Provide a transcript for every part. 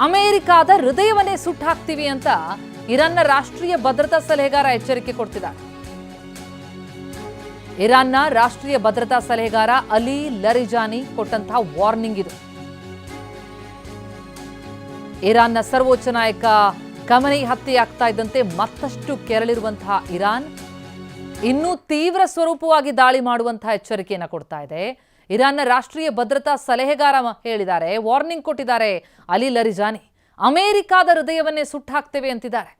ಅಮೆರಿಕಾದ ಹೃದಯವನ್ನೇ ಸುಟ್ಟು ಹಾಕ್ತೀವಿ ಅಂತ ಇರಾನ್ನ ರಾಷ್ಟ್ರೀಯ ಭದ್ರತಾ ಸಲಹೆಗಾರ ಎಚ್ಚರಿಕೆ ಕೊಡ್ತಿದ್ದಾರೆ. ಇರಾನ್ನ ರಾಷ್ಟ್ರೀಯ ಭದ್ರತಾ ಸಲಹೆಗಾರ ಅಲಿ ಲರಿಜಾನಿ ಕೊಟ್ಟಂತಹ ವಾರ್ನಿಂಗ್ ಇದು. ಇರಾನ್ನ ಸರ್ವೋಚ್ಚ ನಾಯಕ ಖಮೇನಿ ಹತ್ಯೆಯಾಗ್ತಾ ಇದ್ದಂತೆ ಮತ್ತಷ್ಟು ಕೆರಳಿರುವಂತಹ ಇರಾನ್ ಇನ್ನೂ ತೀವ್ರ ಸ್ವರೂಪವಾಗಿ ದಾಳಿ ಮಾಡುವಂತಹ ಎಚ್ಚರಿಕೆಯನ್ನು ಕೊಡ್ತಾ ಇದೆ. ಇರಾನ್ನ ರಾಷ್ಟ್ರೀಯ ಭದ್ರತಾ ಸಲಹೆಗಾರ ಹೇಳಿದ್ದಾರೆ, ವಾರ್ನಿಂಗ್ ಕೊಟ್ಟಿದ್ದಾರೆ ಅಲಿ ಲರಿಜಾನಿ. ಅಮೆರಿಕಾದ ಹೃದಯವನ್ನೇ ಸುಟ್ಟು ಹಾಕ್ತೇವೆ ಅಂತಿದ್ದಾರೆ.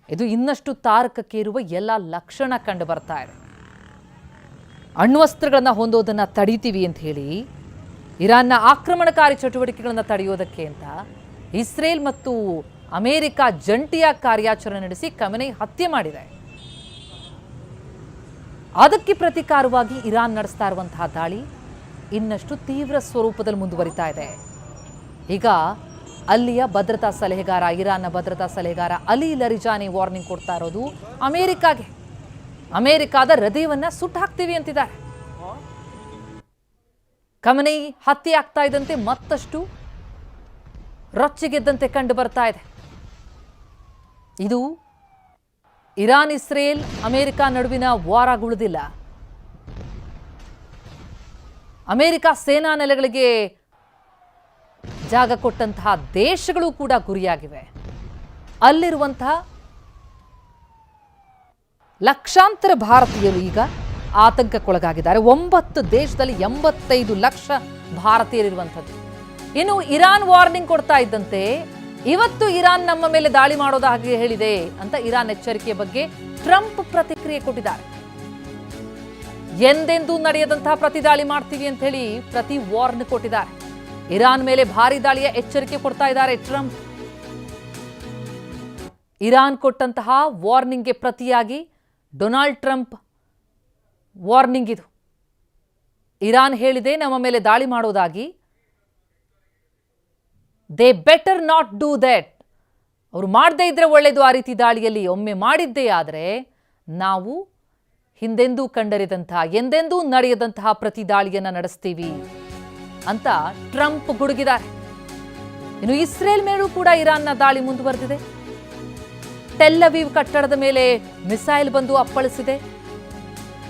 ಇದು ಇನ್ನಷ್ಟು ತಾರಕಕ್ಕೇರುವ ಎಲ್ಲ ಲಕ್ಷಣ ಕಂಡು ಬರ್ತಾ ಇದೆ. ಅಣ್ವಸ್ತ್ರಗಳನ್ನು ಹೊಂದೋದನ್ನು ತಡೀತೀವಿ ಅಂತ ಹೇಳಿ ಇರಾನ್ನ ಆಕ್ರಮಣಕಾರಿ ಚಟುವಟಿಕೆಗಳನ್ನು ತಡೆಯೋದಕ್ಕೆ ಅಂತ ಇಸ್ರೇಲ್ ಮತ್ತು ಅಮೆರಿಕ ಜಂಟಿಯಾಗಿ ಕಾರ್ಯಾಚರಣೆ ನಡೆಸಿ ಖಮೇನಿ ಹತ್ಯೆ ಮಾಡಿದೆ. ಅದಕ್ಕೆ ಪ್ರತೀಕಾರವಾಗಿ ಇರಾನ್ ನಡೆಸ್ತಾ ಇರುವಂತಹ ದಾಳಿ ಇನ್ನಷ್ಟು ತೀವ್ರ ಸ್ವರೂಪದಲ್ಲಿ ಮುಂದುವರಿತಾ ಇದೆ. ಈಗ ಅಲ್ಲಿಯ ಭದ್ರತಾ ಸಲಹೆಗಾರ, ಇರಾನ್ನ ಭದ್ರತಾ ಸಲಹೆಗಾರ ಅಲಿ ಲರಿಜಾನಿ ವಾರ್ನಿಂಗ್ ಕೊಡ್ತಾ ಇರೋದು ಅಮೆರಿಕಾಗೆ. ಅಮೆರಿಕಾದ ಹೃದಯವನ್ನ ಸುಟ್ಟು ಹಾಕ್ತೀವಿ ಅಂತಿದ್ದಾರೆ. ಖಮೇನಿ ಹತ್ಯೆ ಆಗ್ತಾ ಇದ್ದಂತೆ ಮತ್ತಷ್ಟು ರೊಚ್ಚಿಗೆದ್ದಂತೆ ಕಂಡು ಬರ್ತಾ ಇದೆ. ಇದು ಇರಾನ್, ಇಸ್ರೇಲ್, ಅಮೆರಿಕ ನಡುವಿನ ವಾರಗುಳಿದಿಲ್ಲ. ಅಮೆರಿಕ ಸೇನಾ ನೆಲೆಗಳಿಗೆ ಜಾಗ ಕೊಟ್ಟಂತಹ ದೇಶಗಳು ಕೂಡ ಗುರಿಯಾಗಿವೆ. ಅಲ್ಲಿರುವಂತಹ ಲಕ್ಷಾಂತರ ಭಾರತೀಯರು ಈಗ ಆತಂಕಕ್ಕೊಳಗಾಗಿದ್ದಾರೆ. 9 ದೇಶದಲ್ಲಿ 85 ಲಕ್ಷ ಭಾರತೀಯರಿರುವಂಥದ್ದು. ಇನ್ನು ಇರಾನ್ ವಾರ್ನಿಂಗ್ ಕೊಡ್ತಾ ಇದ್ದಂತೆ ಇವತ್ತು ಇರಾನ್ ನಮ್ಮ ಮೇಲೆ ದಾಳಿ ಮಾಡೋದಾಗಿ ಹೇಳಿದೆ ಅಂತ ಇರಾನ್ ಎಚ್ಚರಿಕೆಯ ಬಗ್ಗೆ ಟ್ರಂಪ್ ಪ್ರತಿಕ್ರಿಯೆ ಕೊಟ್ಟಿದ್ದಾರೆ. ಎಂದೆಂದೂ ನಡೆಯದಂತಹ ಪ್ರತಿ ದಾಳಿ ಮಾಡ್ತೀವಿ ಅಂತ ಹೇಳಿ ಪ್ರತಿ ವಾರ್ನ್ ಕೊಟ್ಟಿದ್ದಾರೆ. ಇರಾನ್ ಮೇಲೆ ಭಾರಿ ದಾಳಿಯ ಎಚ್ಚರಿಕೆ ಕೊಡ್ತಾ ಇದ್ದಾರೆ ಟ್ರಂಪ್. ಇರಾನ್ ಕೊಟ್ಟಂತಹ ವಾರ್ನಿಂಗ್ಗೆ ಪ್ರತಿಯಾಗಿ ಡೊನಾಲ್ಡ್ ಟ್ರಂಪ್ ವಾರ್ನಿಂಗ್ ಇದು. ಇರಾನ್ ಹೇಳಿದೆ ನಮ್ಮ ಮೇಲೆ ದಾಳಿ ಮಾಡೋದಾಗಿ. They better not do that. ಅವರು ಮಾಡದೇ ಇದ್ರೆ ಒಳ್ಳೆಯದು. ಆ ರೀತಿ ದಾಳಿಯಲ್ಲಿ ಒಮ್ಮೆ ಮಾಡಿದ್ದೇ ಆದರೆ ನಾವು ಹಿಂದೆಂದೂ ಕಂಡರಿದಂತಹ, ಎಂದೆಂದೂ ನಡೆಯದಂತಹ ಪ್ರತಿ ದಾಳಿಯನ್ನು ನಡೆಸ್ತೀವಿ ಅಂತ ಟ್ರಂಪ್ ಗುಡುಗಿದ್ದಾರೆ. ಇನ್ನು ಇಸ್ರೇಲ್ ಮೇಲೂ ಕೂಡ ಇರಾನ್ನ ದಾಳಿ ಮುಂದುವರೆದಿದೆ. ಟೆಲ್ ಅವೀವ್ ಕಟ್ಟಡದ ಮೇಲೆ ಮಿಸೈಲ್ ಬಂದು ಅಪ್ಪಳಿಸಿದೆ.